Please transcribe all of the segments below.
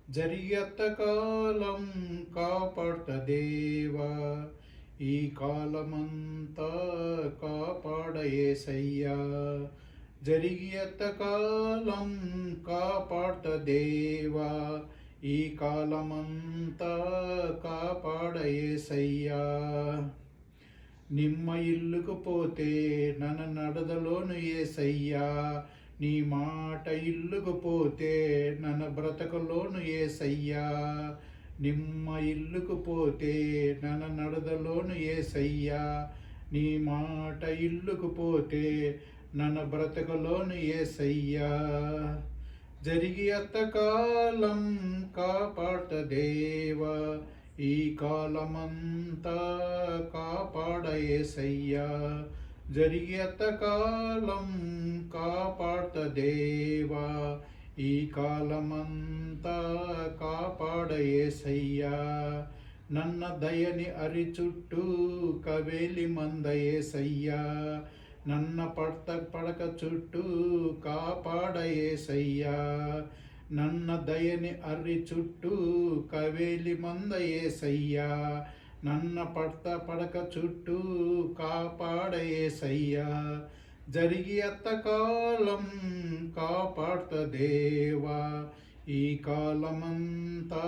జరిగేంత కాలం కాపాడతదేవా, ఈ కాలమంతా కాపాడయేసయ్యా. జరిగేంత కాలం కాపాడతదేవా, ఈ కాలమంతా కాపాడయేసయ్యా. నిమ్మ ఇల్లుకు పోతే నన్ను నడదలోను ఏసయ్యా, నీ మాట ఇల్లుకు పోతే నన్ను బ్రతకలోను ఏసయ్యా. నిమ్మ ఇల్లుకు పోతే నన్ను నడదలోను ఏసయ్యా, నీ మాట ఇల్లుకు పోతే నన్ను బ్రతకలోను ఏసయ్యా. జరిగి అత్తకాలం కాపాడతదేవా, ఈ కాలమంతా కాపాడయేసయ్యా. జరిగేంత కాలం కాపాడతదేవా, ఈ కాలమంతా కాపాడయేసయ్యా. నన్న దయని అరిచుట్టూ కవేలి మందయేసయ్యా, నన్న పడక చుట్టూ కాపాడయేసయ్యా. నన్న దయని అర్రి చుట్టూ కవేలి మందయేసయ్యా, నన్న పడక చుట్టూ కాపాడయేసయ్యా. జరిగి అత్తకాలం కాపాడతదేవా, ఈ కాలమంతా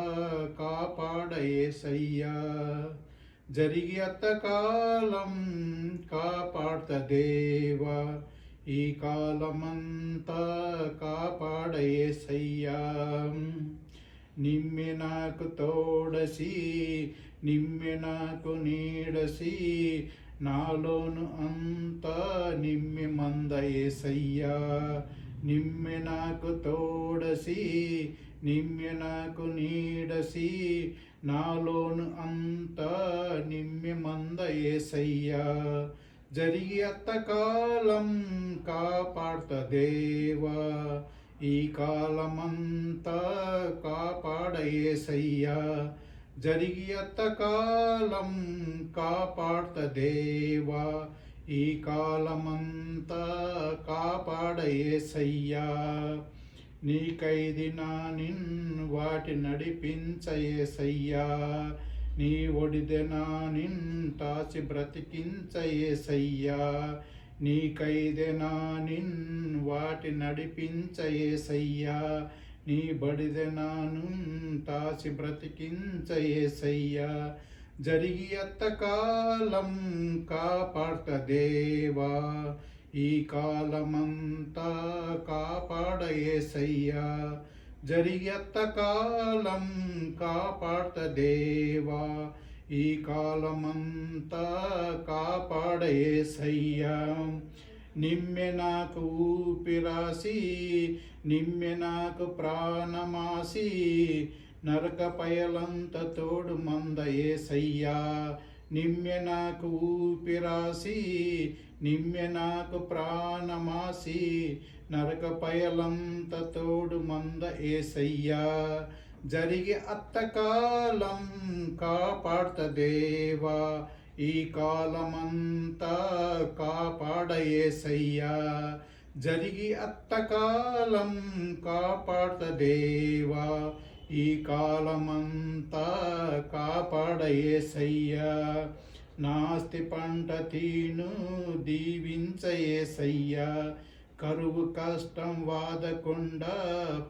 కాపాడయేసయ్యా. జరిగి అత్తకాలం కాపాడతదేవా, ఈ కాలమంతా కాపాడయేసయ్యా. నిమ్మె నాకు తోడసి, నిమ్మె నాకు నీడసి, నాలోను అంతా నిమ్మె మందయేసయ్యా. నిమ్మె నాకు తోడసి, నిమ్మె నాకు నీడసి, నాలోను అంతా నిమ్మె మందయేసయ్యా. జరిగి అత్తకాలం కాపాడతదేవా, ఈ కాలమంతా కాపాడయేసయ్యా. జరిగి అత్తకాలం కాపాడతదేవా, ఈ కాలమంతా కాపాడయేసయ్యా. నీకైది నా వాటి నడిపించయేసయ్యా, నీ ఒడిదెనా తాచి బ్రతికించయేసయ్యా. నీకైదెనా వాటి నడిపించయేసయ్యా, నీ బడిదెనాను తాచి బ్రతికించయేసయ్యా. జరిగి అత్తకాలం కాపాడతదేవా, ఈ కాలమంతా కాపాడయేసయ్యా. జరిగి అత్తకాలం కాపాడతదేవా, ఈ కాలమంతా కాపాడయేసయ్యా. నిమ్మె నాకు ఊపిరాసి, నిమ్మె నాకు ప్రాణమాసి, నరక పయలంత తోడు మందయేసయ్యా. నిమ్మె నాకు ఊపిరాసి, నిమ్మె నాకు ప్రాణమాసి, నరక పయలంత తోడు మందయేసయ్యా. జరిగి అత్తకాలం కాపాడతదేవా, ఈ కాలమంతా కాపాడయేసయ్యా. జరిగి అత్తకాలం కాపాడతదేవా, ఈ కాలమంతా కాపాడయేసయ్యా. నాస్తి పంట తీను దీవించయేసయ్యా, కరువు కష్టం వాదకుండా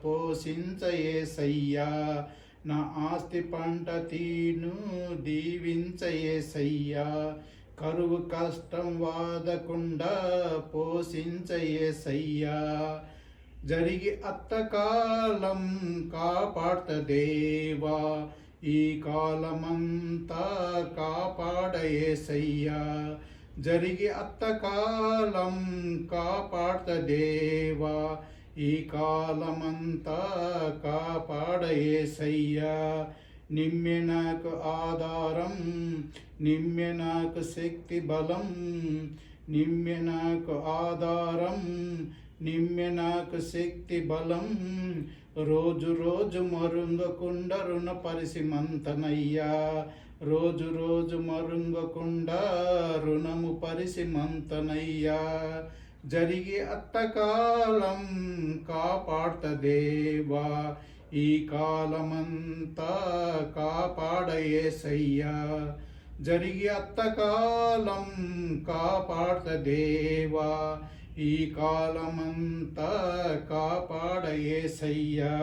పోషించయేసయ్యా. నా ఆస్తి పంట తీను దీవించయేసయ్యా, కరువు కష్టం వాదకుండా పోషించయేసయ్యా. జరిగి అత్తకాలం కాపాడతదేవా, ఈ కాలమంతా కాపాడయేసయ్యా. జరిగి అత్తకాలం కాపాడతదేవా, ఈ కాలమంతా కాపాడయేసయ్యా. నిమ్మె నాకు ఆధారం, నిమ్మె నాకు శక్తి బలం, నిమ్మె నాకు ఆధారం, నిమ్మె నాకు శక్తి బలం. రోజు రోజు మరుంగకుండా రుణపరిసిమంతనయ్యా, రోజు రోజు మరుంగకుండా రుణము పరిసిమంతనయ్యా. జరిగి అత్తకాలం కాపాడతదేవా, ఈ కాలమంతా కాపాడయేసయ్యా, జరిగి అత్తకాలం కాపాడత దేవా, ఈ కాలమంతా కాపాడయేసయ్యా.